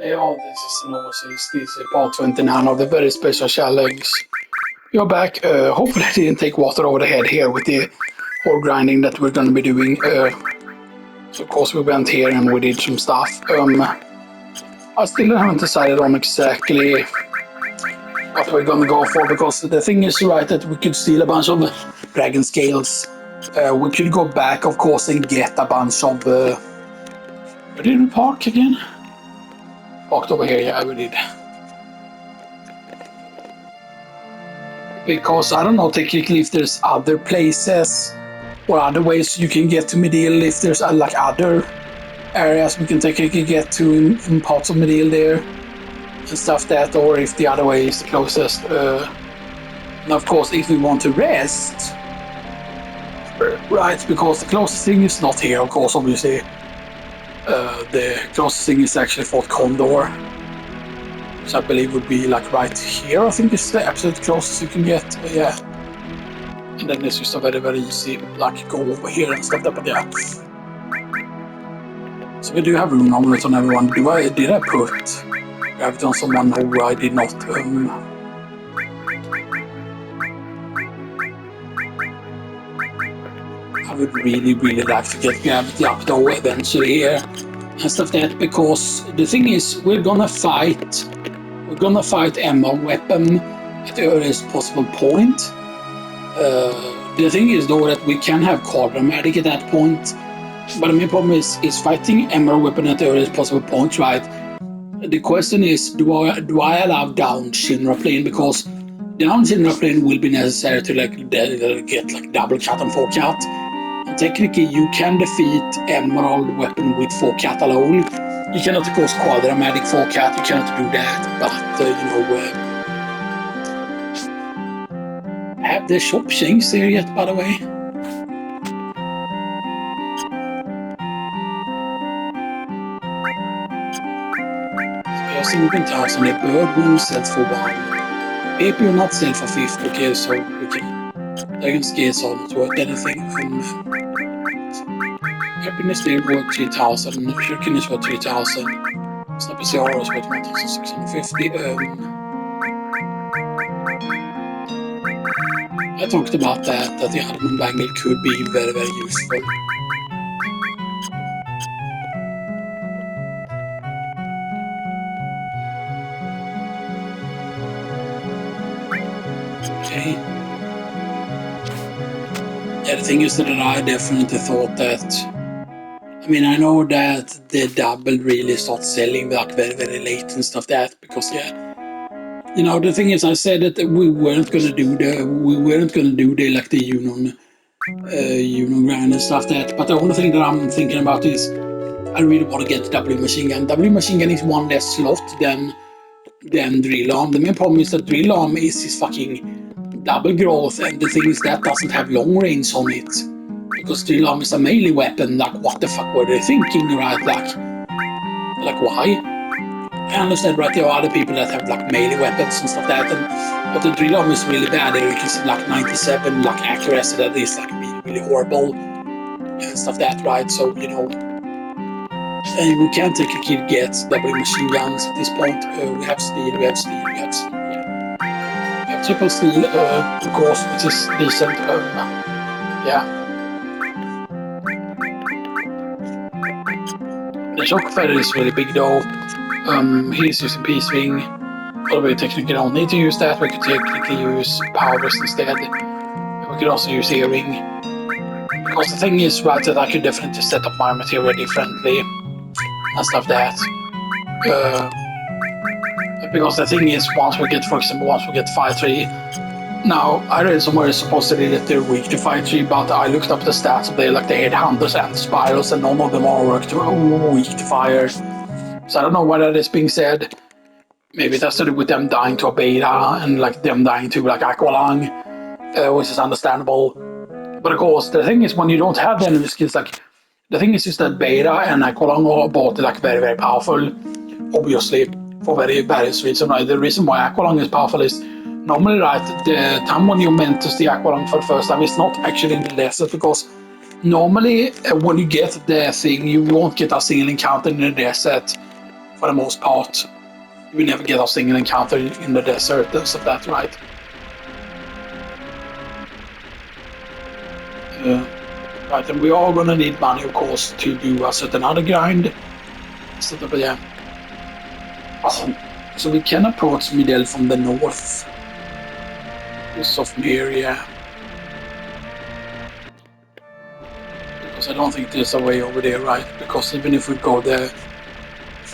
Ja, this is an overseas. This is part 29 of the very special challenge. You're back. Hopefully I didn't take water over the head here with the whole grinding that we're going to be doing. So of course we went here and we did some stuff. I still haven't decided on exactly what we're going to go for, because the thing is, right, that we could steal a bunch of dragon scales. We could go back, of course, and get a bunch of... where did we park again? Parked over here, yeah, we did. Because I don't know technically if there's other places or other ways you can get to Medil, if there's like other areas we can technically get to in parts of Medil there and stuff that, or if the other way is the closest. And of course, if we want to rest, right, because the closest thing is not here, of course, obviously. The closest thing is actually Fort Condor, which I believe would be like right here. I think it's the absolute closest you can get, but yeah. And then it's just a very, very easy, like, go over here and stuff like that, but yeah. So we do have room numbers on everyone. Did I put gravity on someone? No, I did not. I would really, really like to get gravity up though eventually here and stuff that, because the thing is, we're gonna fight Emerald Weapon at the earliest possible point. The thing is though that we can have Quadramatic at that point, but the main problem is fighting Emerald Weapon at the earliest possible point, right? The question is, do I allow down Shinra Plane, because down Shinra Plane will be necessary to like get like double cut and 4 cut. And technically you can defeat Emerald Weapon with 4 cut alone. You cannot of course Quadramatic 4 cut, you cannot do that, but have the shop changed there yet, by the way? Jag har 17,000 i Bird sells for 1. People will not sell for 50, okay, so we can... Dragon Scales aren't worth anything. Happiness Day worth 3,000, Shuriken is worth 3,000. Snappy CR is worth 1,650. I talked about that the Admin Bangle could be very, very useful. Okay. Yeah, the thing is that I definitely thought that... I mean, I know that the double really starts selling like very, very late and stuff that, because yeah, you know, the thing is, I said that we weren't gonna do the like the Union grind and stuff that, but the only thing that I'm thinking about is I really want to get the W machine gun. W machine gun is one less slot than drill arm. The main problem is that drill arm is his fucking double growth, and the thing is that doesn't have long range on it. Because drill arm is a melee weapon, like what the fuck were they thinking, right? Like why? I understand, right, there are other people that have like melee weapons and stuff like that, but the drill arm is really bad. There you can see like 97 like accuracy, that is like really, really horrible and stuff like that, right? So, you know, and we can't technically get double machine guns at this point. We have steel, yeah. We have triple steel, of course, which is decent, yeah. The shock feather is really big though. He's using P-Swing, although we technically don't need to use that. We could technically use Powers instead. We could also use Earring. Because the thing is, right, that I could definitely set up my material differently and stuff that. Because the thing is, once we get, for example, Fire 3, now I read somewhere supposedly that they're weak to Fire 3, but I looked up the stats of like the Headhunters and Spirals, and none of them are weak to Fire. So I don't know whether this being said, maybe it has to do with them dying to a beta and like them dying to like Aqualung, which is understandable. But of course, the thing is, when you don't have the enemy skills, like the thing is just that beta and Aqualung are both like very, very powerful, obviously, for various reasons. Right? The reason why Aqualung is powerful is normally, right, the time when you meant to see Aqualung for the first time is not actually in the desert, because normally when you get the thing, you won't get a single encounter in the desert for the most part. We never get a single encounter in the desert and stuff that, right? Right, and we are gonna need money, of course, to do a certain other grind. So, but yeah. Oh, so we can approach Midel from the north. Also from here, yeah. Because I don't think there's a way over there, right? Because even if we go there,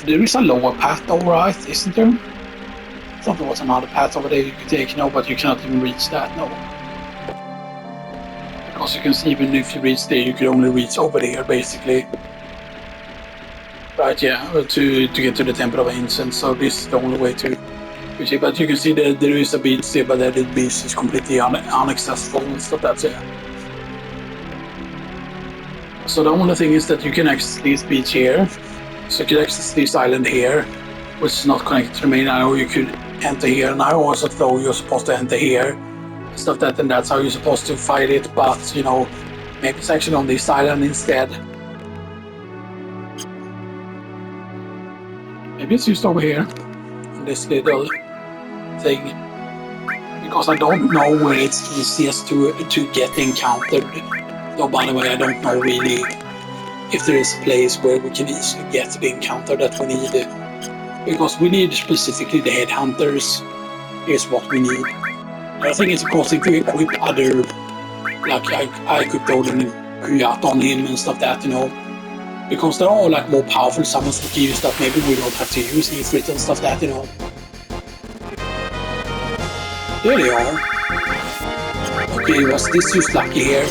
there is a lower path though, right? Isn't there? I thought there was another path over there you could take, no, but you cannot even reach that, no. Because you can see, even if you reach there, you can only reach over there, basically. Right, yeah, to get to the Temple of Ancient, so this is the only way to see. But you can see that there is a beach there, but that beach is completely inaccessible, so that's it. So the only thing is that you can access this beach here, so you can access this island here, which is not connected to the main island, or you could enter here, and I also thought you're supposed to enter here, stuff that, and that's how you're supposed to fight it, but, you know, maybe it's actually on this island instead. Maybe it's just over here, on this little thing, because I don't know where it's easiest to get encountered. Though, by the way, I don't know really if there is a place where we can easily get the encounter that we need, because we need specifically the headhunters. Is what we need. I think it's, of course, if we equip other, like I could go and Kuyat on him and stuff that, you know, because there are like more powerful summons we can use that maybe we don't have to use Ifrit and stuff that, you know. There they are. Okay, was this just lucky here?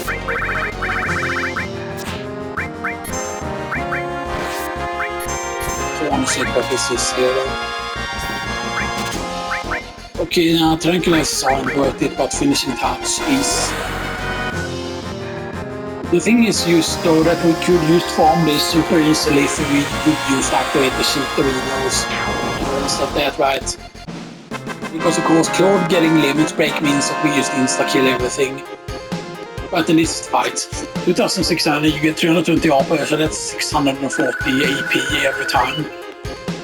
I want to see what this is here though. Okay, now tranquilizers aren't worth it, but finishing touch is. The thing is used though that we could use farm this super easily if we could use activate the Shitterinos and stuff that, right? Because of course Claude getting limit break means that we just insta-kill everything. But in this fight, 2600 you get 320 AP, so that's 640 AP every time.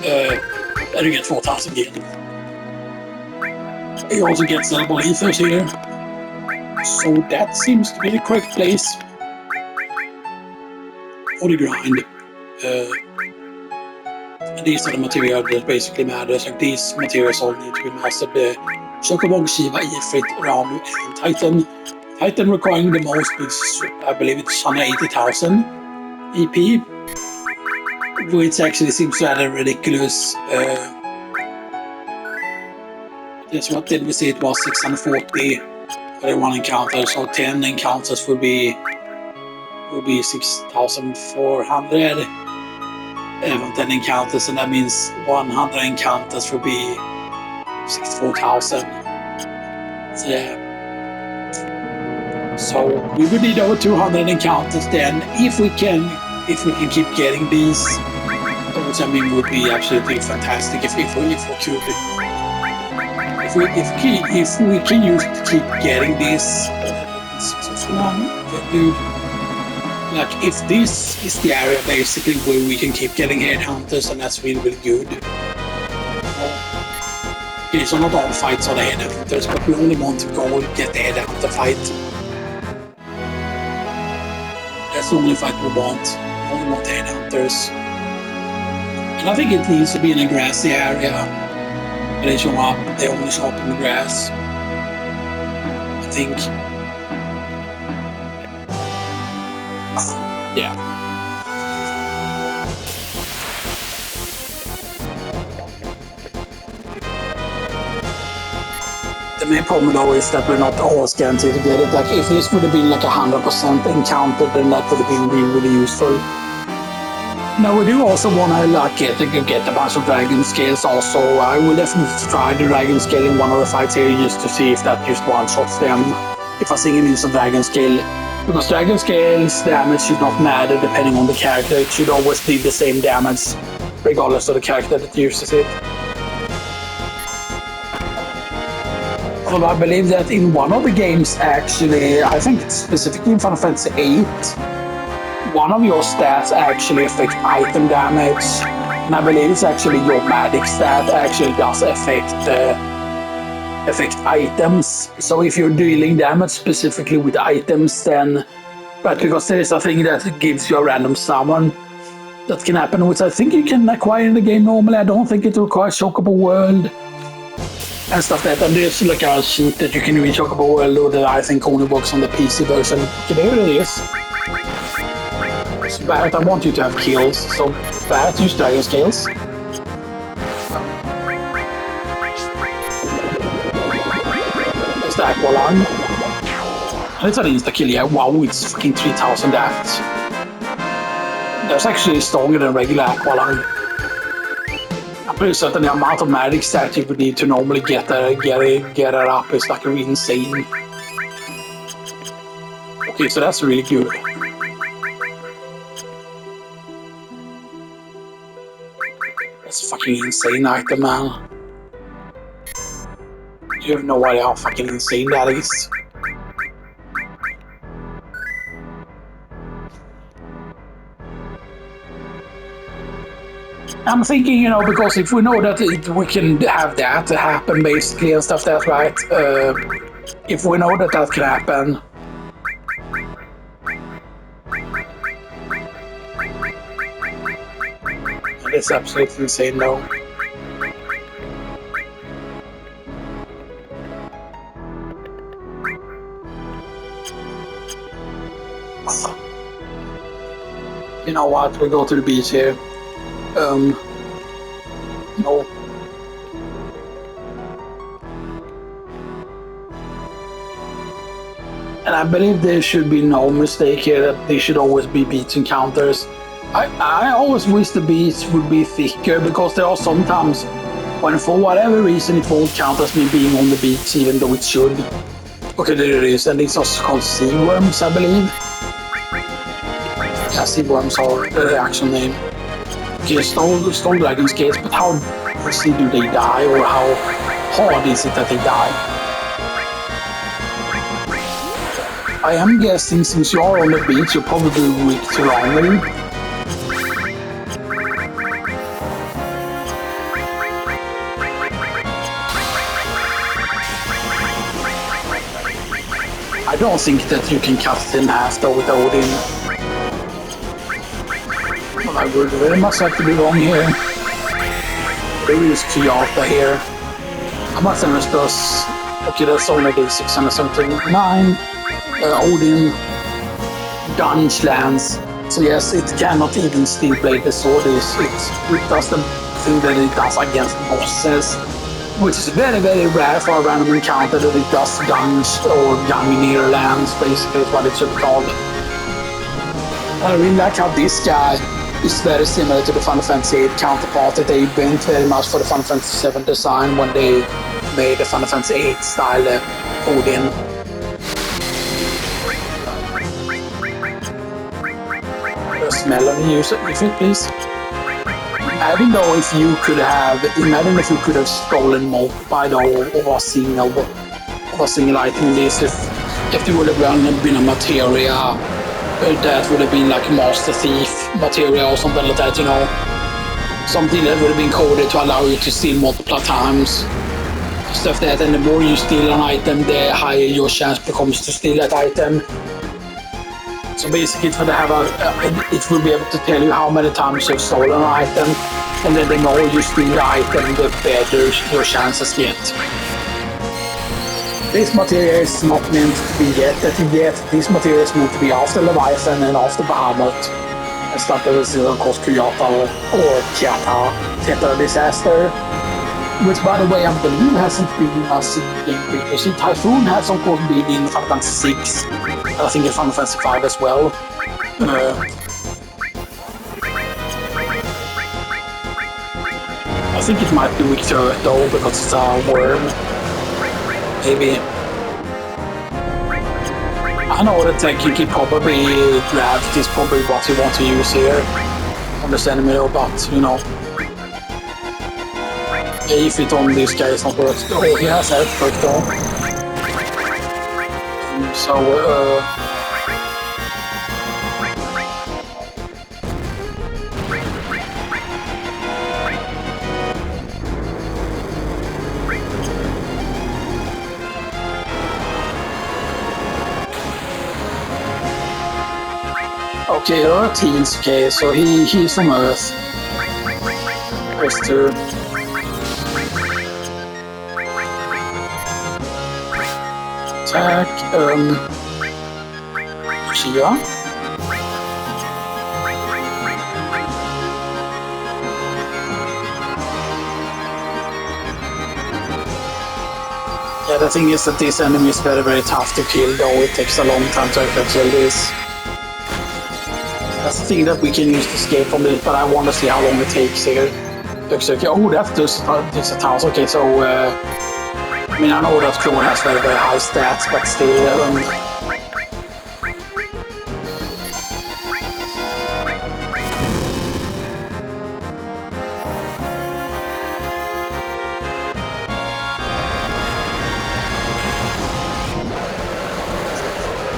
And you get 4000 gil. You also get sellable ethers here. So that seems to be the correct place for the grind. And these are the materials that basically matters. Like these materials all need to be mastered. The Chocobog, Shiva, Ifrit, Ramu, and Titan. Titan requiring the most is, I believe it's 180,000 EP. Which actually seems rather ridiculous. That's what did we say it was 640 for the one encounter, so 10 encounters would be 6,400. 10 encounters, and that means 100 encounters would be 64,000. So yeah. So we would need over 200 encounters then if we can keep getting these, which I mean would be absolutely fantastic if we could. If we can use to keep getting this, like if this is the area basically where we can keep getting headhunters, and that's really, really good. Okay, so not all fights are the headhunters, but we only want to go and get the headhunter fight. That's the only fight we want. We only want the headhunters. And I think it needs to be in a grassy area. They show up, they only show up in the grass. I think. Yeah. The main problem though is that we're not always guaranteed to get it. Like if this would have been like 100% encounter, then that would have been really, really useful. Now we do also want to like get a bunch of dragon scales also. I will definitely try the dragon scale in one of the fights here just to see if that just one-shots them. If I see him use a dragon scale. Because dragon scale's damage should not matter depending on the character. It should always be the same damage regardless of the character that uses it. Although I believe that in one of the games actually, I think it's specifically in Final Fantasy VIII, one of your stats actually affect item damage. And I believe it's actually your magic stat actually does affect items. So if you're dealing damage specifically with items, then but because there is a thing that gives you a random summon that can happen, which I think you can acquire in the game normally. I don't think it requires Chocobo World and stuff like that. And there's like a sheet that you can read Chocobo World or that I think only works on the PC version. Okay, there it is. So Barrett, I want you to have kills. So Barrett, use Dragon Scales. It's the Aqua Lung. And it's an insta-kill, yeah. Wow, it's fucking 3000 damage. That's actually stronger than regular Aqua Lung. I'm pretty certain the amount of magic stat you would need to normally get it up is like really insane. Okay, so that's really good. That's a fucking insane item, man. You have no idea how fucking insane that is. I'm thinking, you know, because if we know that we can have that happen basically and stuff, that's right. If we know that that can happen, it's absolutely insane though. You know what, we go to the beach here. No. And I believe there should be no mistake here that they should always be beach encounters. I always wish the beach would be thicker because there are sometimes when for whatever reason it won't count as me being on the beach even though it should. Okay, there it is, and these are called sea worms, I believe. Yeah, sea worms are the actual name. Okay, stone dragon scales, but how easily do they die, or how hard is it that they die? I am guessing since you are on the beach, you're probably weak to wrongly. I don't think that you can cut it in half though with Odin. Well, I would very much like to be wrong here. There is Kyoto here. How much damage does... Okay, that's only 679. Odin, Dunge lands. So yes, it cannot even steel blade the sword. It does the thing that it does against bosses, which is very, very rare for a random encounter that it does Dunge or young near lands, basically is what it should be called. I really like how this guy is very similar to the Final Fantasy VIII counterpart that they went very much for the Final Fantasy VII design when they made the Final Fantasy VIII style Odin. Smell and use it, please. Imagine though if you could have stolen multiplied of a single item. This if there would have been a materia that would have been like Master Thief materia or something like that, you know, something that would have been coded to allow you to steal multiple times, stuff that. And the more you steal an item, the higher your chance becomes to steal that item. So basically it will be able to tell you how many times you've stolen an item, and then the more you steal the item, the better your chances get. This material is not meant to be yet. This material is meant to be after Leviathan and after Bahamut, and stuff that is of course Kyoto or Theater Disaster, which by the way I believe hasn't been a game previously. Typhoon has of course been in Final Fantasy VI. I think in Final Fantasy V as well. I think it might be weak to Earth though, because it's a worm. Maybe. I know that technically probably gravity is probably what you want to use here on this enemy though, but you know. If it on this guy is not worth. Oh, he has Earthquake though. So, okay, teens, okay, so he's from Earth. Earth 2. Attack, Shia. Yeah, the thing is that this enemy is very, very tough to kill, though it takes a long time to actually kill this. That's the thing that we can use to escape from this, but I want to see how long it takes here. Okay. Oh, that's just a thousand. Okay, so I mean, I know that Clone has very, very high stats, but still.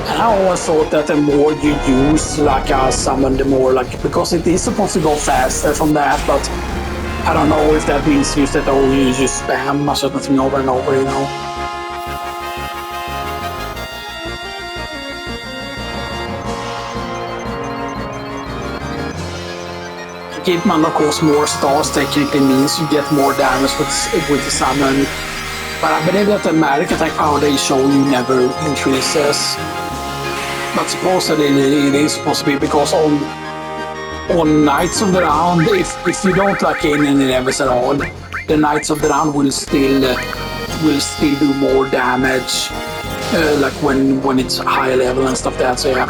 I always thought that the more you use like a summon, the more like, because it is supposed to go faster from that, but I don't know if that means you that you just spam a certain thing over and over, you know. Give mana cost more stars technically means you get more damage with the summon, but I believe that the magic attack power they show you never increases. But supposedly it is supposed to be because on Knights of the Round, if you don't like gain any levels at all, the Knights of the Round will still do more damage, like when it's higher level and stuff like that. So yeah,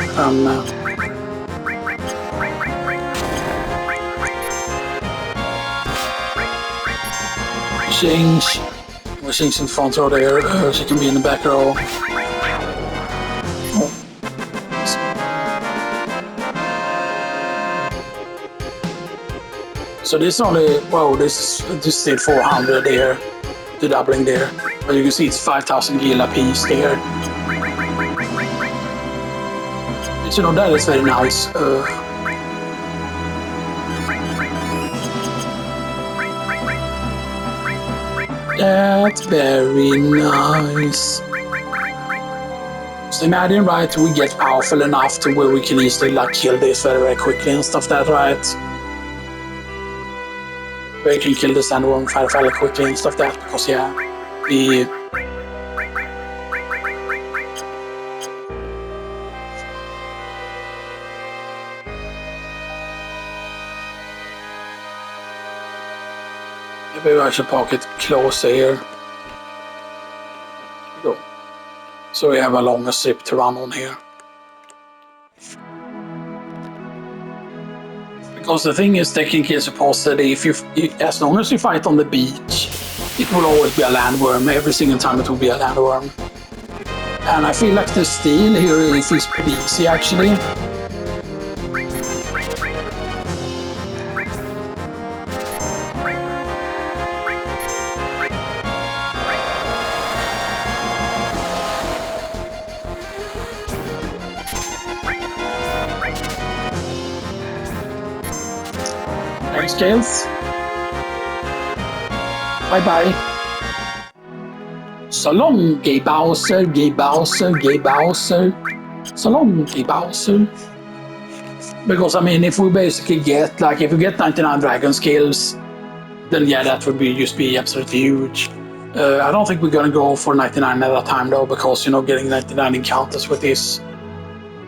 change. We'll change in front row there. She can be in the back row. So this only, well, this did 400 there, the doubling there. But you can see it's 5,000 gil a piece there. So, you know, that is very nice. That's very nice. So imagine, right, we get powerful enough to where we can easily like kill this very, very quickly and stuff like that, right? We can kill the sandworm fairly quickly and stuff like that, because yeah, maybe I should park it closer here. Here we go. So we have a longer strip to run on here. Because the thing is, technically supposed that if you as long as you fight on the beach, it will always be a landworm. Every single time it will be a landworm. And I feel like the steal here is pretty easy actually. Scales. Bye bye. So long, gay Bowser, gay Bowser, gay Bowser. So long, gay Bowser. Because I mean, if we basically get like, if we get 99 dragon skills, then yeah, that would be absolutely huge. I don't think we're gonna go for 99 at a time though, because you know, getting 99 encounters with this,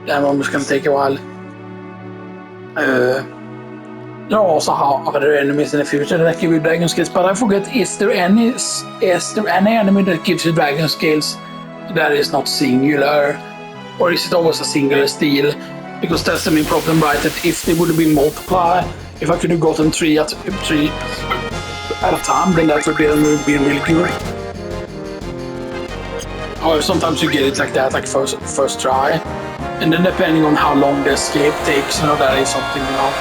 that one was gonna take a while. There are also other enemies in the future that give you dragon skills, but I forget, is there any enemy that gives you dragon skills that is not singular? Or is it always a singular steal? Because that's the main problem, right? That if they would have been multiply, if I could have gotten three at a time, then that would be really good. However, sometimes you get it like that, like first try. And then depending on how long the escape takes, you know, that is something, you know.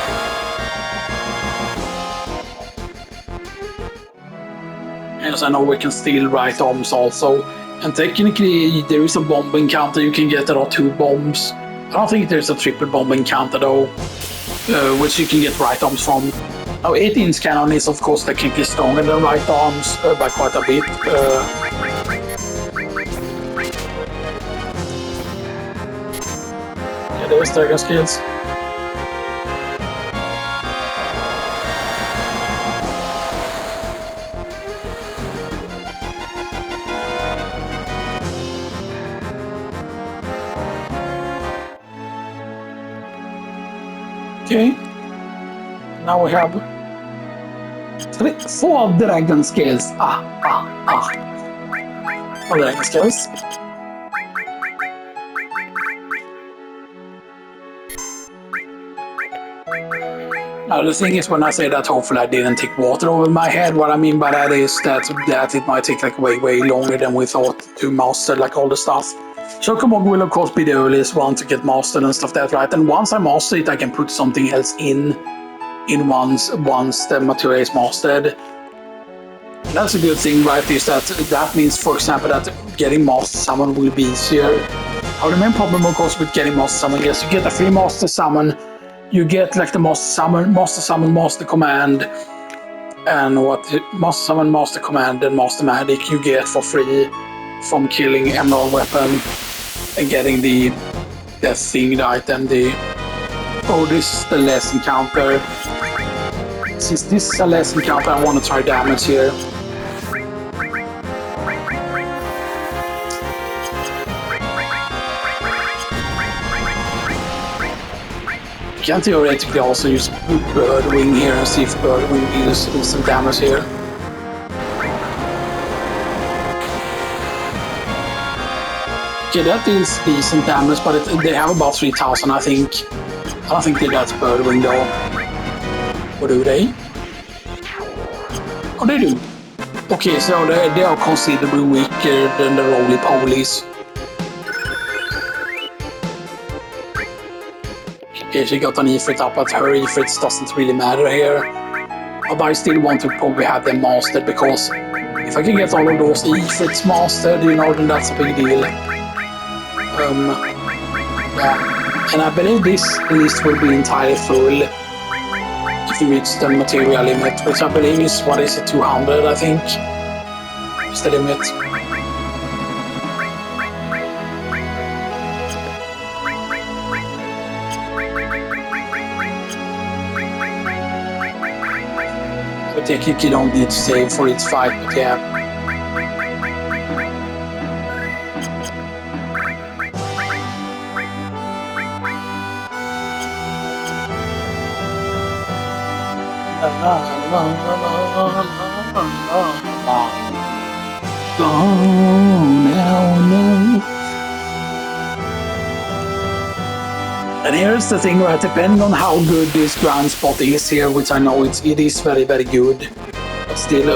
As I know, we can steal right arms also, and technically there is a bomb encounter you can get. There are 2 bombs. I don't think there's a triple bomb encounter though, which you can get right arms from. Now 18's cannon is of course technically stronger than right arms by quite a bit. Yeah, there's dragon skills. Okay. Now we have 4 dragon scales. 4 dragon scales. Now the thing is, when I say that hopefully I didn't take water over my head, what I mean by that is that it might take like way longer than we thought to master like all the stuff. Chocobog will of course be the earliest one to get mastered and stuff that, right? And once I master it, I can put something else in once the material is mastered. And that's a good thing, right? Is that means, for example, that getting master summon will be easier. Now the main problem, of course, with getting master summon is you get a free master summon. You get like the master summon, master command, and what master summon, master command, and master magic you get for free from killing emerald weapon and getting the thing, the item, this is the last encounter. Since this is a last encounter, I want to try damage here. You can theoretically also use Bird Wing here and see if Bird Wing deals some damage here. Okay, that deals decent damage, but they have about 3000, I think. I don't think that's Bird Wing though. Or do they? Oh, they do. Okay, so they are considerably weaker than the roly-polies. Okay, she got an Ifrit up, but her Ifrits doesn't really matter here. But I still want to probably have them mastered, because if I can get all of those Ifrits mastered, you know, then that's a big deal. Yeah. And I believe this list will be entirely full if you reach the material limit, which I believe is, what is it, 200, I think, is the limit. I think you don't need to save for each fight, but yeah. And here's the thing, right? Depending on how good this ground spot is here, which I know it is very good, but still,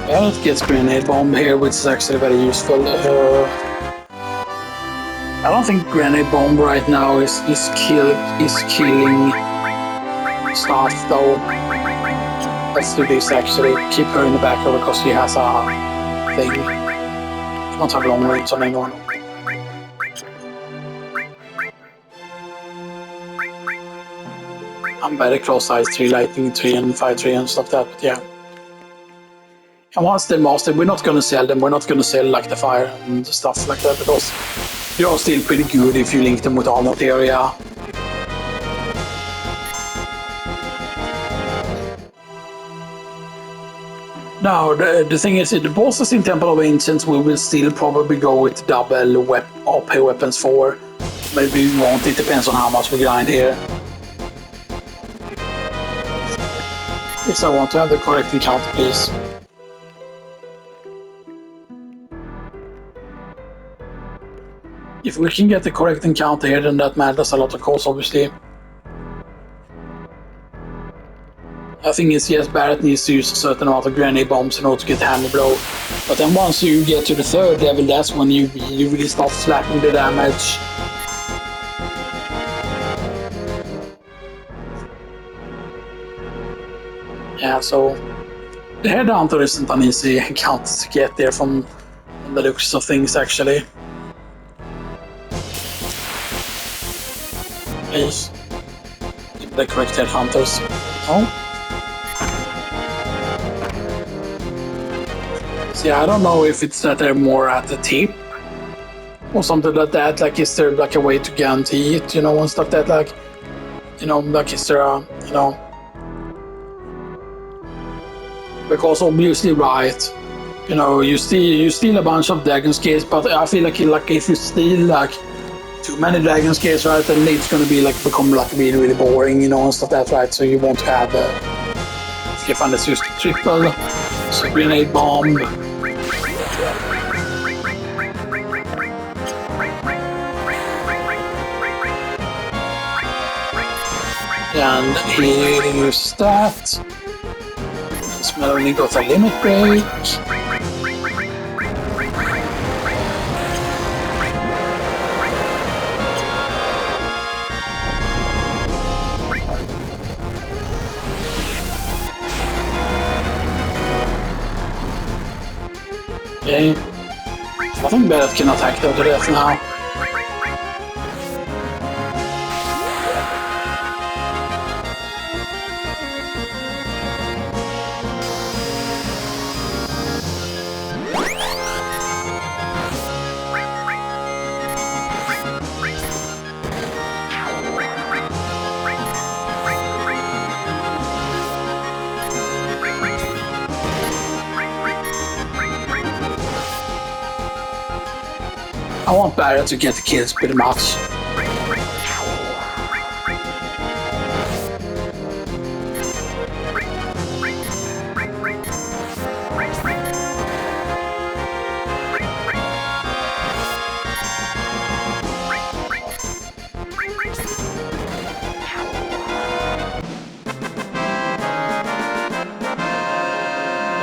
yeah, it gets grenade bomb here, which is actually very useful. I don't think grenade bomb right now is killing stuff though. Let's do this actually. Keep her in the back row because she has a thing. She won't have long range on anyone. I'm very close size 3, lightning 3 and 5-3 and stuff like that, but yeah. And once they're mastered, we're not gonna sell them. We're not gonna sell like the fire and stuff like that, because they are still pretty good if you link them with all materia. Now, the thing is, the bosses in Temple of Ancients we will still probably go with double AP weapons for. Maybe we won't, it depends on how much we grind here. Yes, I want to have the correct encounter, please. If we can get the correct encounter here, then that matters a lot, of course, obviously. I think it's, yes, Barrett needs to use a certain amount of grenade bombs in order to get hammer blow. But then once you get to the 3rd level, that's when you really start slapping the damage. Yeah, so the Headhunter isn't an easy encounter to get there from the looks of things, actually. Please. Give the correct Headhunters. Oh. See, I don't know if it's that they're more at the tip or something like that. Like, is there like a way to guarantee it, you know, and stuff that, like, you know, like, is there a, you know, because obviously, right, You know, you steal a bunch of dragon scales, but I feel like if you steal like too many dragon scales, right, then it's gonna be like become like really really boring, you know, and stuff like that, right? So you want to have if you find this just triple, so grenade bomb. And here's that. Melanie got a limit break. Okay. I think Barrett can attack them to death now. I want Barrett to get the kills pretty much.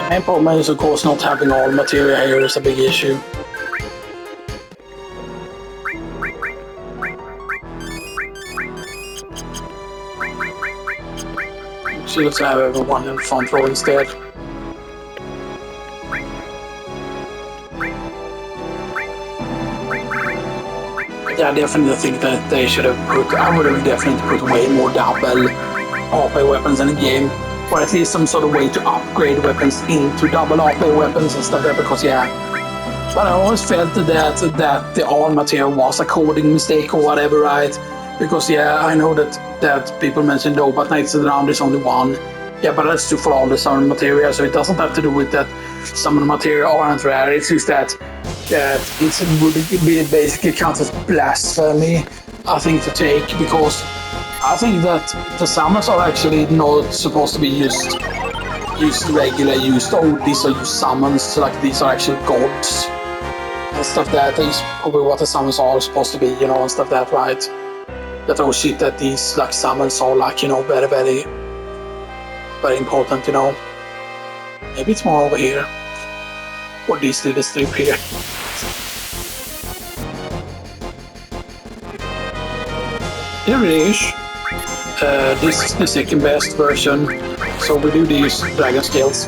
The main problem is of course not having all materia here is a big issue. So let's have everyone in the front row instead. Yeah, I definitely think that they should have put, I would have definitely put way more double AP weapons in the game, or at least some sort of way to upgrade weapons into double AP weapons and stuff like that, because yeah. But I always felt that the all material was a coding mistake or whatever, right? Because yeah, I know that people mentioned but Knights of the Round is only one. Yeah, but that's true for all the summon materia, so it doesn't have to do with that summon materia aren't rare. It's just that it would be basically counts as blasphemy, I think, to take, because I think that the summons are actually not supposed to be used regular used. Oh, these are used summons, so like these are actual gods and stuff. That is probably what the summons are supposed to be, you know, and stuff that, right? That oh shit, that these like summons are like, you know, very very very important, you know. Maybe it's more over here, or this little strip here. Here it is. This is the second best version, so we do these dragon scales.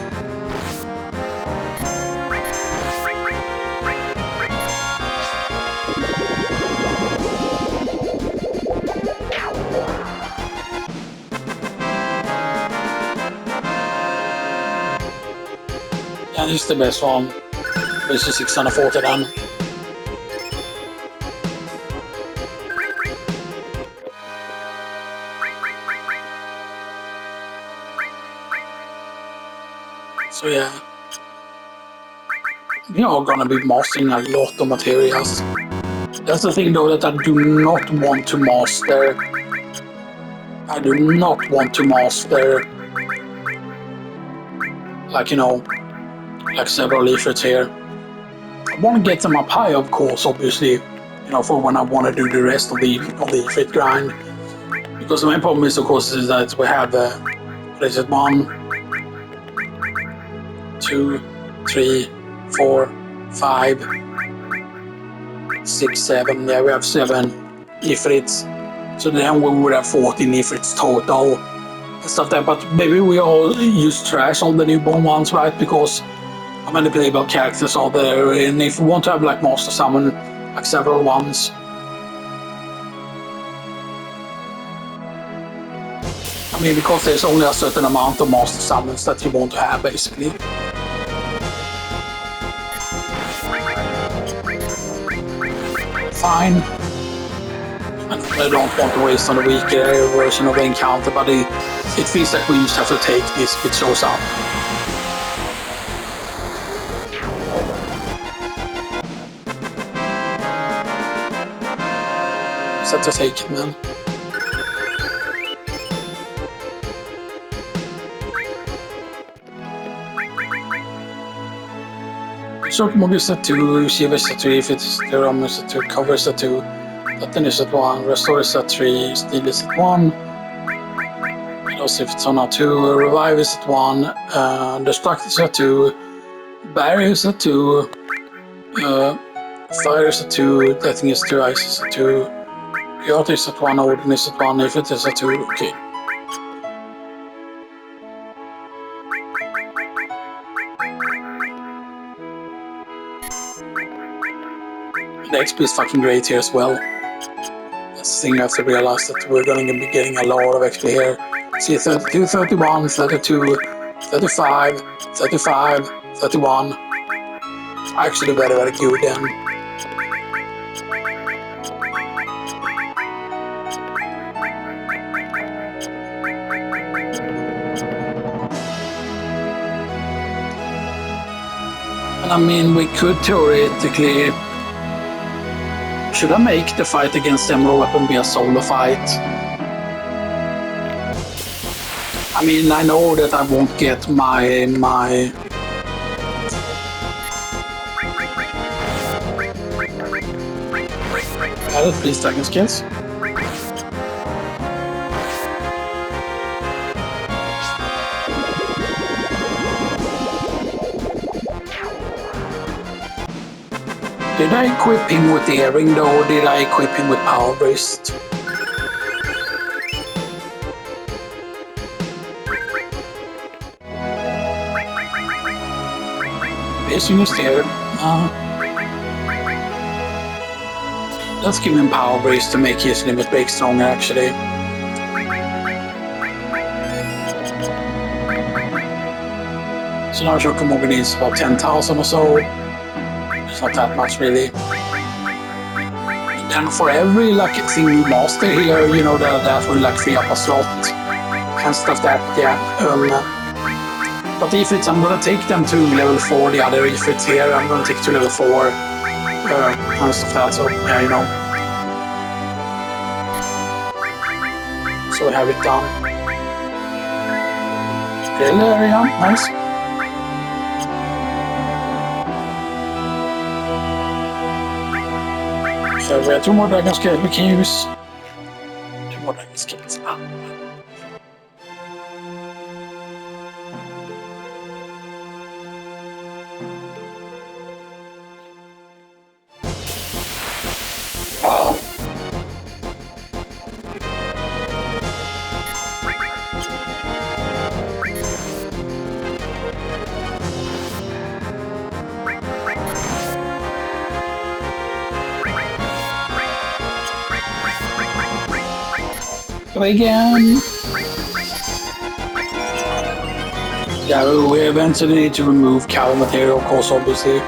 Yeah, this is the best one. This is 640 then. So yeah, we are gonna be mastering a lot of materials. That's the thing though, that I do not want to master. I do not want to master, like, you know, like several leaflets here. I want to get them up high, of course, obviously, you know, for when I want to do the rest of the leaflet grind. Because the main problem is, of course, is that we have, what is it, 1, 2, 3, 4, 5, 6, 7. Yeah, we have 7 ifrits. So then we would have 14 ifrits total and stuff like that. But maybe we all use trash on the newborn ones, right? Because how many playable characters are there? And if we want to have like master summon, like several ones. I mean, because there's only a certain amount of master summons that you want to have, basically. Fine. I don't want to waste on a weaker version of the encounter, but it feels like we just have to take this if it shows up. had to take it, man. Short move is set 2, Shiva is set 3, Fit is set 2, Ram is set 2, Cover is set 2, Button is set 1, Restore is set 3, Steal is set 1, Loss if it's on a 2, Revive is set 1, Destruct is set 2, Barrier is set 2, Fire is set 2, Deathing is 2, Ice is set 2, Chaos is set 1, Odin is set 1, if it is set 2, okay. The XP is fucking great here as well. That's the thing you have to realize, that we're going to be getting a lot of XP here. See, 32, 31, 32, 35, 35, 31. Actually very, very good then. And I mean, we could theoretically... Should I make the fight against Emerald Weapon be a solo fight? I mean, I know that I won't get my... Added please dragon skills. Did I equip him with the earring though, or did I equip him with power wrist? Piercing is there. Let's give him power wrist to make his limit break stronger actually. So now Shokumogi needs about 10,000 or so. It's not that much really. And then for every like thing you master here, you know, that will like free up a slot and stuff that, yeah. But ifrits, I'm gonna take them to level 4, the other ifrits here, I'm gonna take to level 4 and stuff that, so yeah, you know. So we have it done. Really, yeah, nice. So we have 2 more dragon scales we can use. 2 more dragon scales. Wow. Again. Yeah, we eventually need to remove cow material, of course, obviously.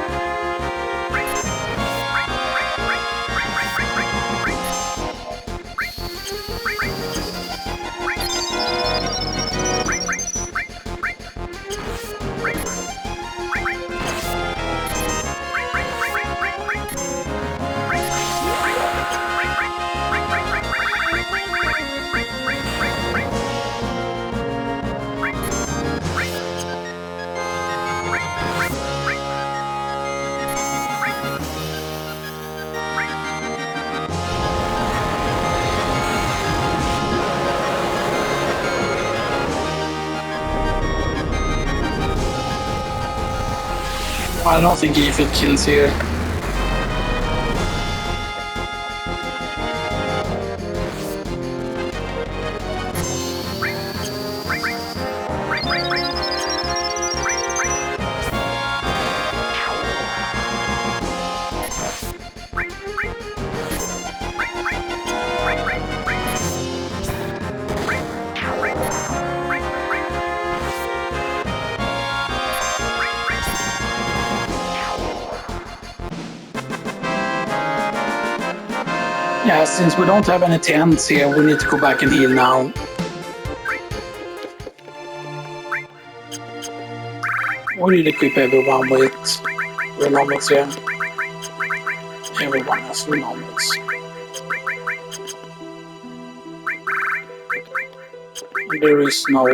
I don't think if it kills here. Yeah, since we don't have any tents here, we need to go back and heal now. We need to equip everyone with renomals here. Everyone has renomals. There is no...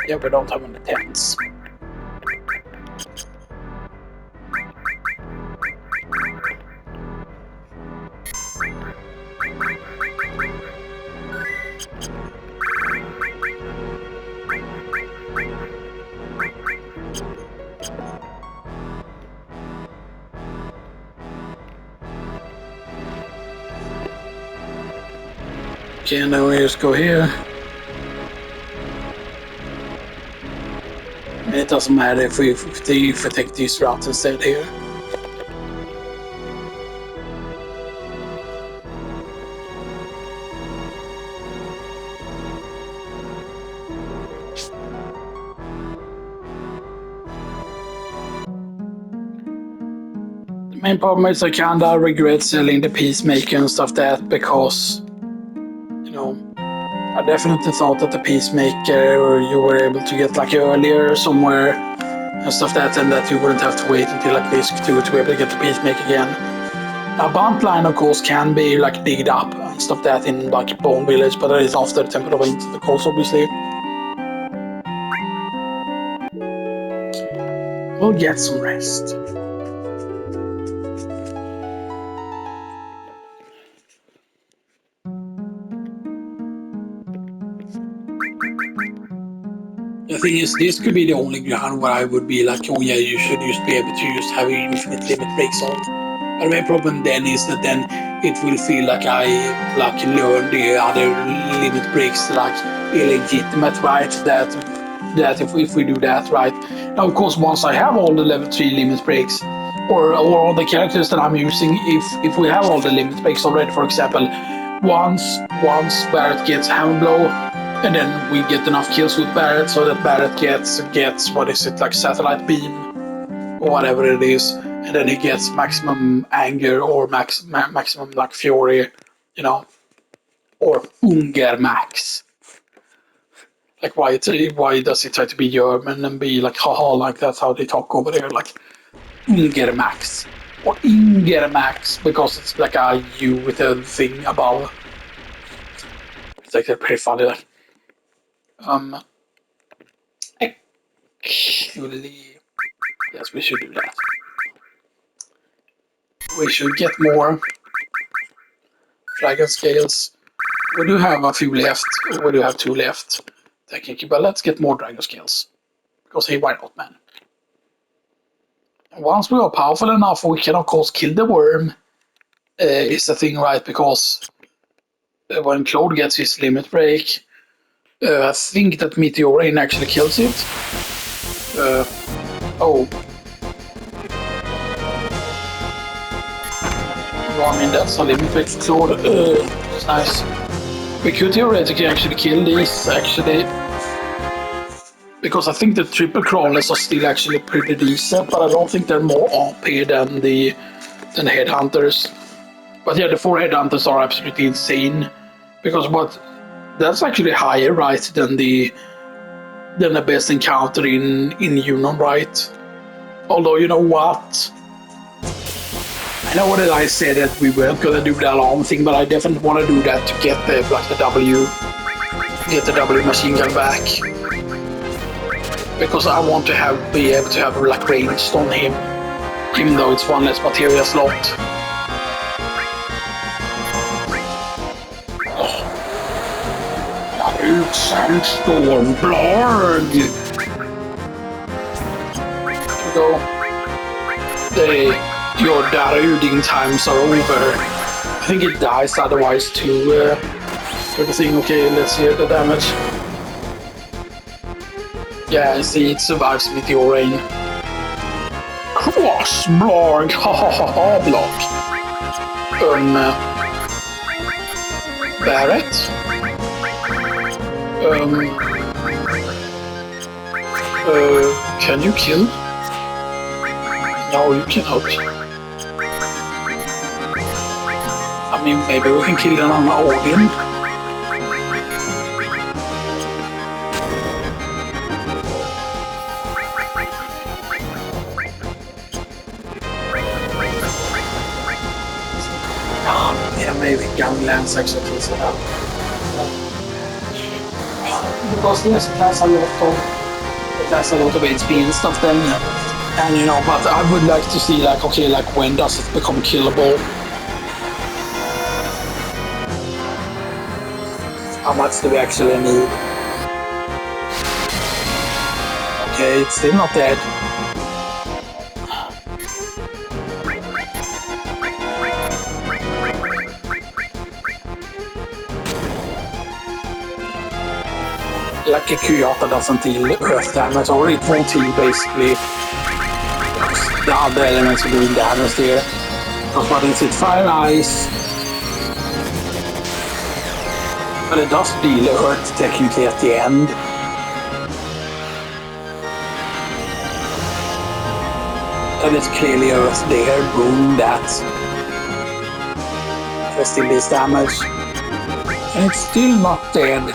yeah, we don't have any tents. Okay, now we just go here. And it doesn't matter if we take this route instead here. The main problem is I kinda regret selling the Peacemaker and stuff that because, you know, I definitely thought that the Peacemaker you were able to get like earlier somewhere and stuff that, and that you wouldn't have to wait until like this to be able to get the Peacemaker again. Now Buntline of course can be like digged up and stuff that in like Bone Village, but that is after the Temple of Winter, of course, obviously. We'll get some rest. The thing is, this could be the only ground where I would be like, oh yeah, you should just be able to just have infinite limit breaks on. But the main problem then is that then it will feel like I like learn the other limit breaks like illegitimate, right? That if we do that, right? Now of course once I have all the level 3 limit breaks, or all the characters that I'm using, if we have all the limit breaks already, for example, once Barret gets Hammer Blow, and then we get enough kills with Barret so that Barret gets what is it, like Satellite Beam or whatever it is, and then he gets maximum anger or maximum like fury, you know, or Unger Max. Like why does he try to be German and be like haha, like that's how they talk over there, like Unger Max or Inger Max, because it's like a U with a thing above. It's like pretty funny. Like actually, yes, we should do that. We should get more dragon scales. We do have a few left. We do have 2 left, technically, but let's get more dragon scales. Because hey, why not, man? Once we are powerful enough, we can of course kill the worm. Is the thing, right? Because when Claude gets his limit break, I think that Meteor Rain actually kills it. Oh. Well, I mean, that's a limit break for Claude. It's nice. We could theoretically actually kill these, actually. Because I think the triple crawlers are still actually pretty decent, but I don't think they're more OP than the headhunters. But yeah, the 4 headhunters are absolutely insane. Because that's actually higher, right, than the best encounter in Union, right? Although, you know what? I know that I said that we weren't gonna do the alarm thing, but I definitely want to do that to get the W machine gun back. Because I want to be able to have like ranged on him, even though it's 1 less materia slot. Sandstorm Blarg! Go. Your Daruding times are over. I think it dies otherwise too. For the thing, okay, let's hear the damage. Yeah, I see it survives Meteor Rain. Cross Blarg! Ha ha ha ha block. Barret? Can you kill? No, you cannot. I mean, maybe we can kill an Odin. Yeah, maybe Ganglands actually kills it out. because yes, it has a lot of HP and stuff then, and you know, but I would like to see like, okay, like when does it become killable? How much do we actually need? Okay, it's still not dead. Like a Kyata doesn't deal earth damage, or it won't heal basically. The other elements are doing damage there. Because what is it? Fire, ice. But it does deal earth technically at the end. And it's clearly earth there. Boom, that. There's still this damage. And it's still not dead.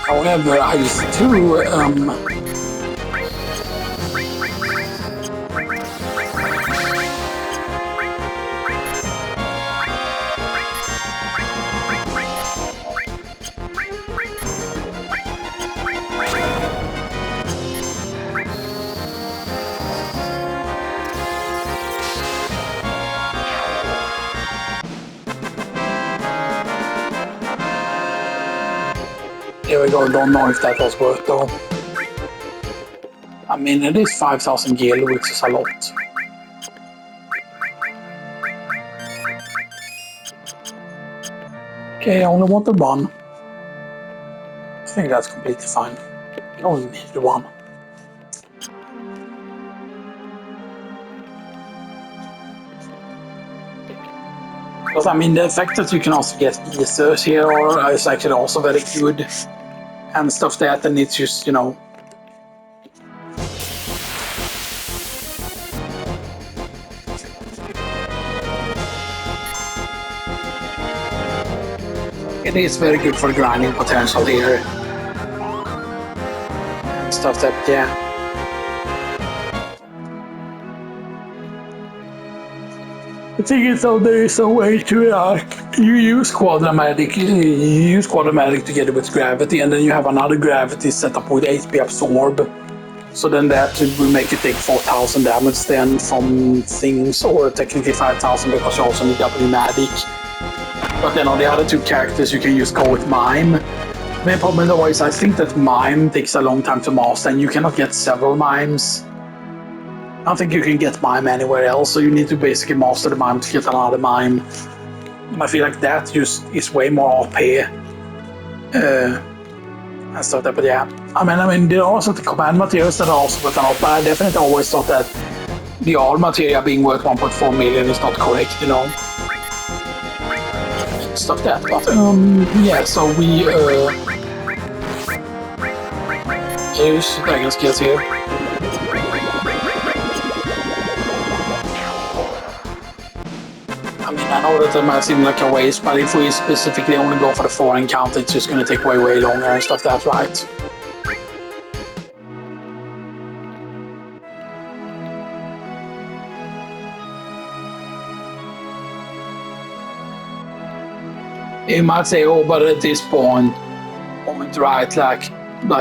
However, ice 2, there we go, don't know if that was worth though. I mean, it is 5,000 gil, which is a lot. Okay, I only wanted one. I think that's completely fine. You only needed one. Because I mean, the fact that you can also get Easters here is actually also very good. And stuff that, and it's just, you know, it is very good for grinding potential here. And stuff that, yeah. I think it's so there is a way to you use quadramatic together with gravity, and then you have another gravity set up with HP absorb. So then that will make you take 4,000 damage then from things, or technically 5,000 because you also need W-Magic. But then on the other two characters you can just go with Mime. The main problem though is I think that Mime takes a long time to master, and you cannot get several Mimes. I don't think you can get Mime anywhere else, so you need to basically master the Mime to get another Mime. And I feel like that just is way more OP. And stuff like that, but yeah. I mean, there are also the command materials that are also worth a lot, but I definitely always thought that the all material being worth 1.4 million is not correct, you know. Stuff that, but yeah, so we use dragon skills here. I mean, I know that it might seem like a waste, but if we specifically only go for the 4 encounter, it's just gonna take way longer and stuff, that's right. You might say, oh, but at this point, right, like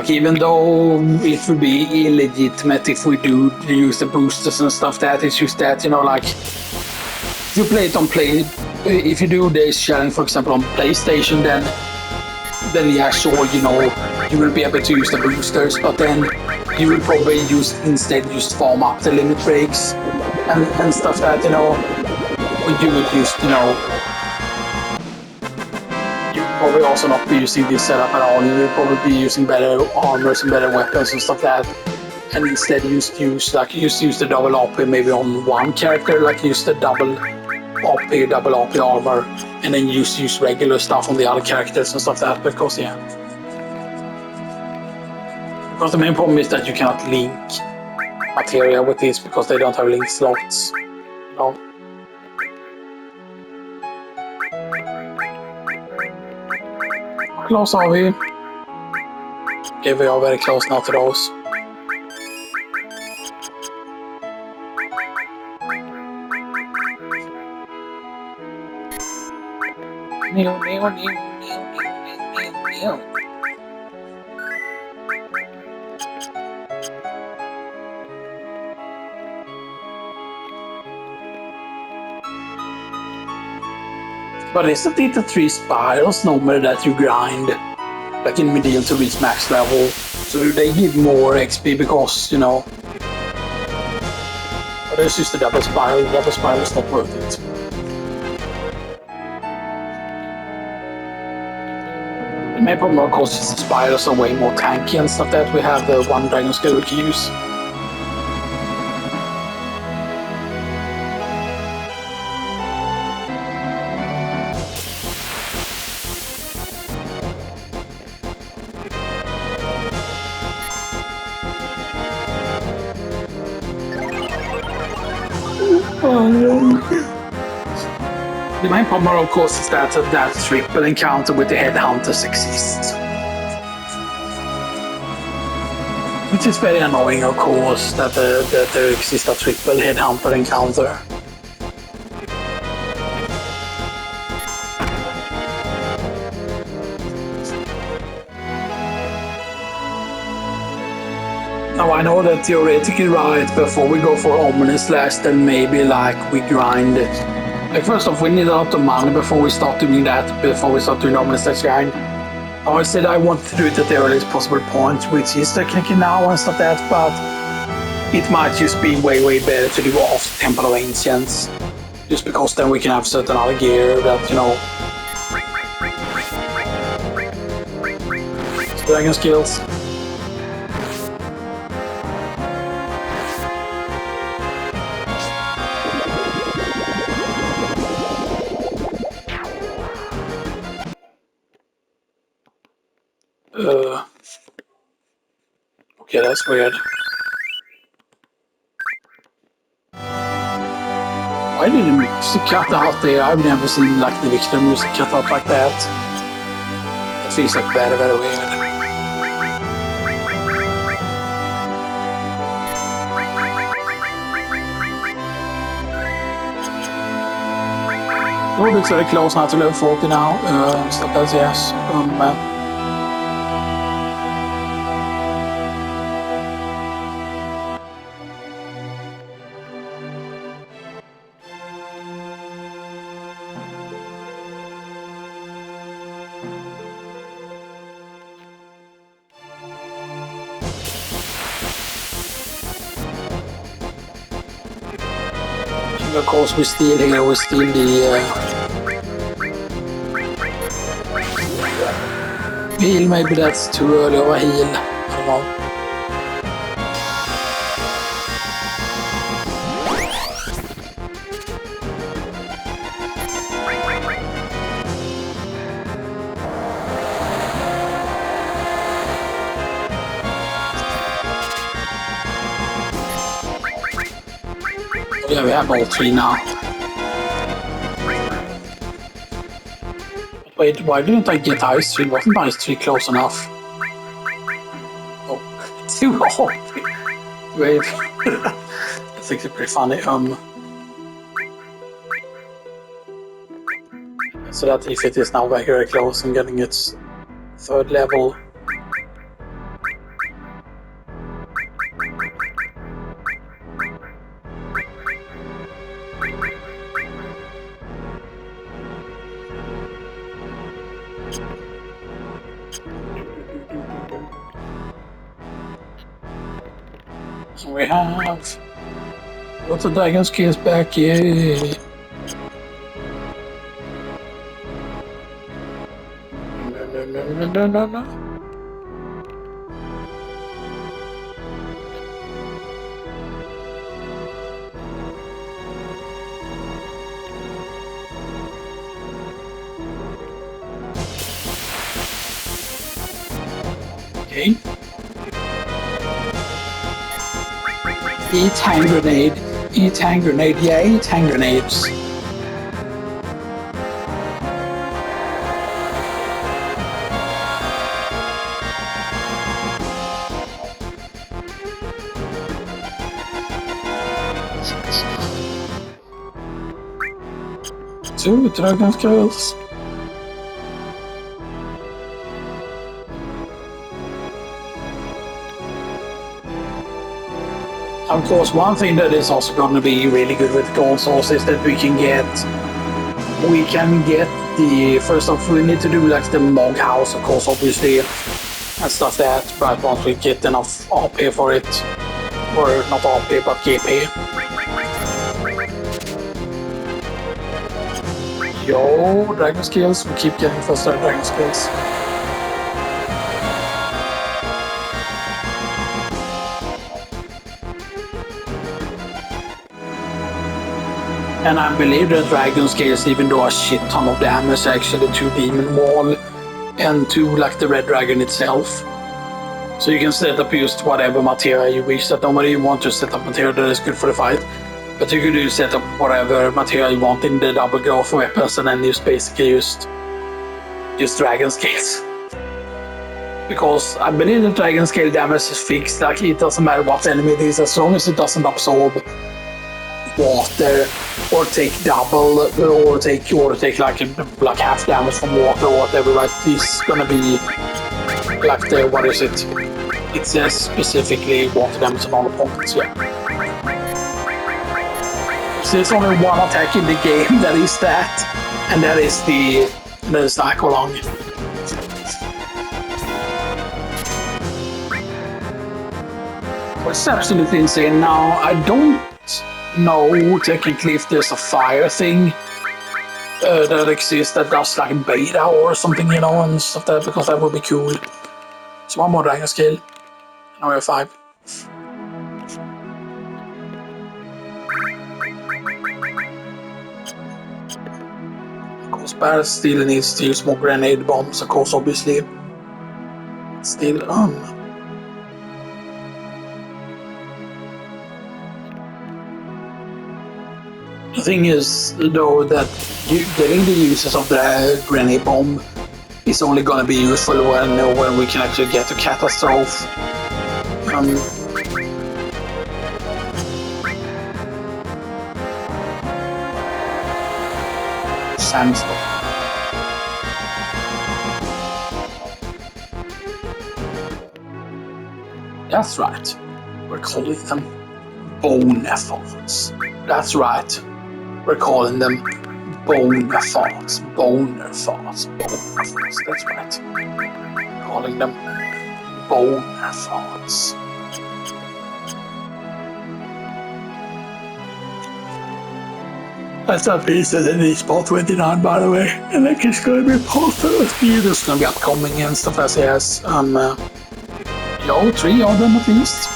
even though it would be illegitimate if we do use the boosters and stuff, that it's just that, you know, like if you play it on if you do this challenge, for example, on PlayStation, then yeah, sure, you know, you will be able to use the boosters, but then you will probably instead just farm up the limit breaks and stuff that, you know, or you would just, you know, probably also not be using this setup at all. You will probably be using better armors and better weapons and stuff like that. And instead use the double OP maybe on one character, like use the double OP armor, and then use regular stuff on the other characters and stuff like that, because yeah. Because the main problem is that you cannot link materia with this because they don't have link slots. You know? How close are we? Okay, we are very close now to those. Neo, neo, neo, neo, neo, neo, neo. But isn't it the 3 spirals normally that you grind, like in Medieval to reach max level? So do they give more XP because, you know, or it's just the double spiral? The double spiral is not worth it. The main problem, of course, is the spirals are way more tanky and stuff that we have the one dragon skill we can use. The main problem, of course, is that that triple encounter with the headhunters exists. Which is very annoying, of course, that there exists a triple headhunter encounter. Now I know that theoretically right, before we go for Omni Slash, then maybe like we grind it. Like first off, we need a lot of money before we start doing that, before we start doing Omni Slash grind. I said I want to do it at the earliest possible point, which is technically now and stuff that, but it might just be way better to do off Temple of Ancients. Just because then we can have certain other gear that, you know, dragon skills. Okay, that's weird. Why did the music cut out there? I've never seen like the Victor music cut out like that. That feels like very weird. Oh, it's very close now to level 40 now. So that's yes. Of course, we steal here, we steal the heal. Maybe that's too early of a heal. I don't know. Yeah, we have all 3 now. Wait, why didn't I get Ice 3? Wasn't Ice 3 close enough? Oh, too hard. Wait. That's actually pretty funny. So that if it is now very close and getting its 3rd level. We have lots of dragon skills back, yay! No. Okay. Eat hand grenade. Eat hand grenade. Yeah, eat hand grenades. Two dragon skills. Of course, one thing that is also going to be really good with gold source is that we can get the first off we need to do like the mog house, of course, obviously, and stuff that. But once we get enough AP for it, or not AP but GP. Yo, dragon skills. We keep getting faster dragon skills. And I believe the dragon scales even do a shit ton of damage actually to Demon Wall and to like the red dragon itself. So you can set up just whatever material you wish. That nobody want to set up material that is good for the fight. But you could set up whatever material you want in the double growth weapons and then just basically just dragon scales. Because I believe the dragon scale damage is fixed, like it doesn't matter what enemy it is, as long as it doesn't absorb water or take double or take like half damage from water or whatever, right? It's gonna be like the, what is it? It says specifically water damage on all opponents, yeah. So there's only one attack in the game that is that, and that is the Aqualung. It's absolutely insane. Now, I don't know technically if there's a fire thing that exists that does like beta or something, you know, and stuff like that, because that would be cool. So one more dragon skill. Now we have 5. Of course, Barret still needs to use more grenade bombs, of course, obviously. Still, The thing is, though, that getting the uses of the grenade bomb is only going to be useful when we can actually get to catastrophe. Sandstorm. That's right. We're calling them Bonerfalls. That's right. We're calling them Bonerfalls. Bonerfalls. Bonerfalls. That's right. We're calling them Bonerfalls. That's not pieces in each spot 29, by the way. And like it's gonna be posted. It's gonna be upcoming and stuff as it has. 3 of them at least.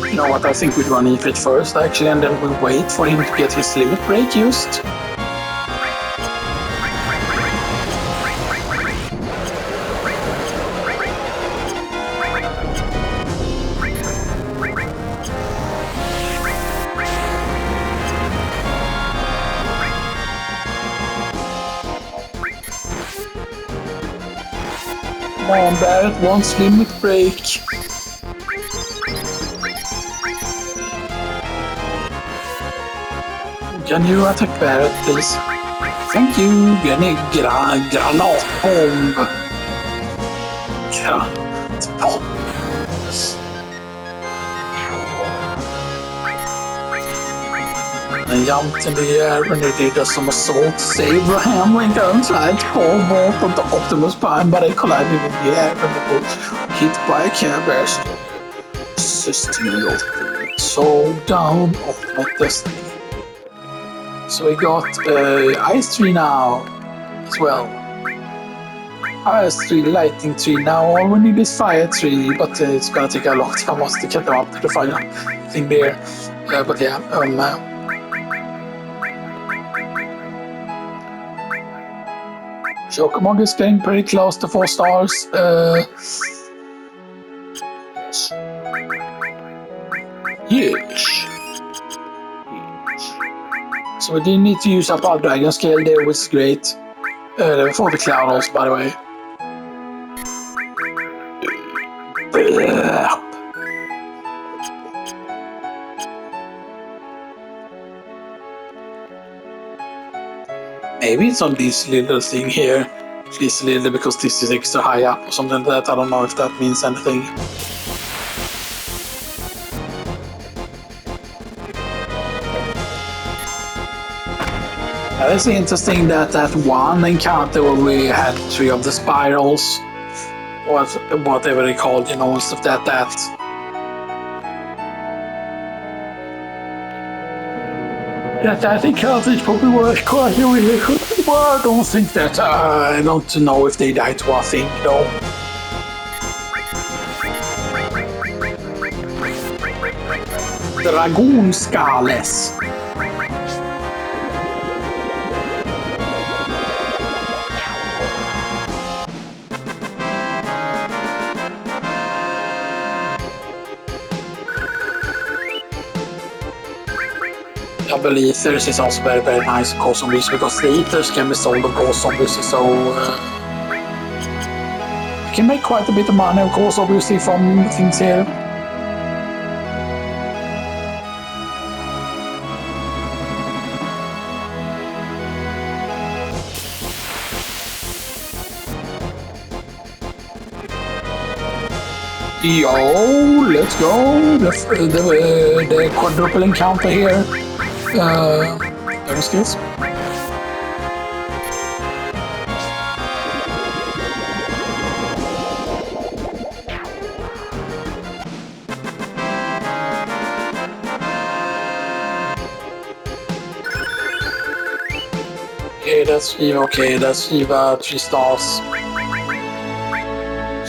You know what, I think we'd run Ifrit first actually, and then we'll wait for him to get his limit break used. Come on, Barret wants limit break. Can you attack Barret, please? Thank you. Granatbomb. Granatbomb. Den janten the jäveln nu did some assault to Abraham when guns tried to pull more from the Optimus Prime, but they collided with the jäveln and was hit by a Care Bear system. So down Ultimate Destiny. So we got Ice Tree now as well. Ice Tree, Lightning Tree. Now all we need is Fire Tree, but it's gonna take a long time to get them up to the final thing there. But yeah, Shokamog is getting pretty close to 4 stars. Yes. So we didn't need to use up our dragon scale there, which is great. For the cloud also, by the way. Maybe it's on this little thing here. At least a little, because this is extra high up or something like that. I don't know if that means anything. It's interesting that one encounter where we had 3 of the spirals, or whatever they called, you know, and stuff that. That I think is probably worth quite really good. Well, I don't think that. I don't know if they died to a thing, though. Dragonskalles. Double ethers is also very, very nice of course zombies, because the ethers can be sold of course zombies, so you can make quite a bit of money of course obviously from things here. Yo, let's go! The quadruple encounter here. Learning skills. Okay, that's Eva. Okay, that's Eva. 3 stars.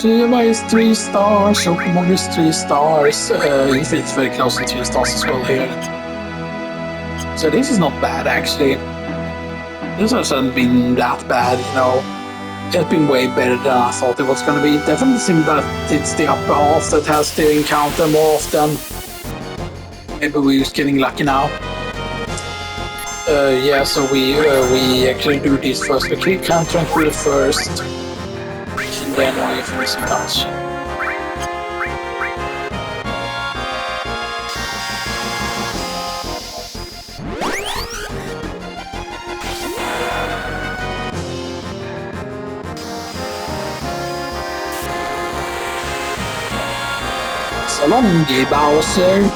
Shiva is 3 stars, Shokumog is 3 stars, if it's very close to 3 stars as well here. So this is not bad actually. This hasn't been that bad, you know. It's been way better than I thought it was gonna be. It definitely seems that it's the upper half that has to encounter more often. Maybe we're just getting lucky now. Yeah, so we actually do this first. We keep countering through the first. And then we finish the touch. So long, Bowser.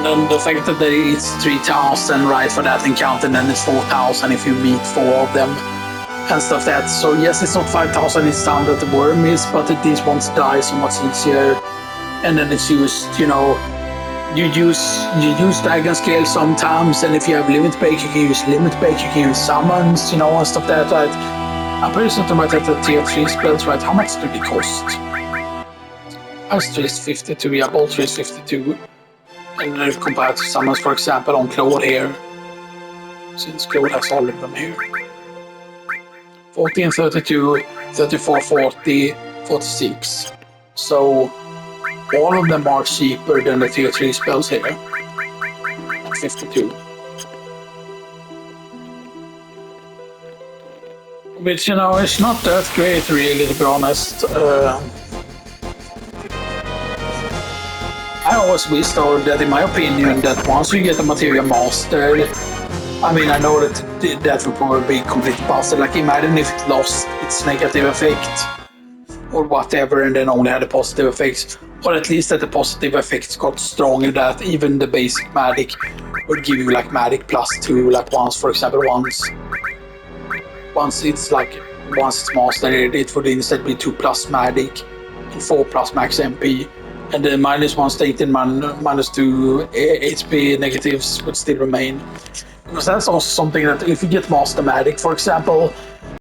And the fact that it's 3,000 right for that encounter, and then it's 4,000 if you meet 4 of them and stuff that. So yes, it's not 5,000 each time that the worm is, but these ones die so much easier. And then it's used, you know, you use dragon scale sometimes, and if you have limit break, you can use limit break, you can use summons, you know, and stuff that, right? I'm pretty certain about that the tier 3 spells, right? How much do they cost? Ice 3 is 52, yeah, Bolt 3 is 52. And then compared to summons, for example, on Claude here, since Claude has all of them here. 14, 32, 34, 40, 46. So all of them are cheaper than the tier 3 spells here. 52. Which, you know, it's not that great really, to be honest. I always wish though that, in my opinion, that once you get a material mastered, I mean, I know that would probably be complete bastard. Like, imagine if it lost its negative effect or whatever, and then only had the positive effects, or at least that the positive effects got stronger, that even the basic magic would give you like magic +2, like once, for example, once it's mastered, it would instead be 2+ magic and 4+ max MP. And the -1 state and -2 HP negatives would still remain. Because that's also something that if you get master magic, for example,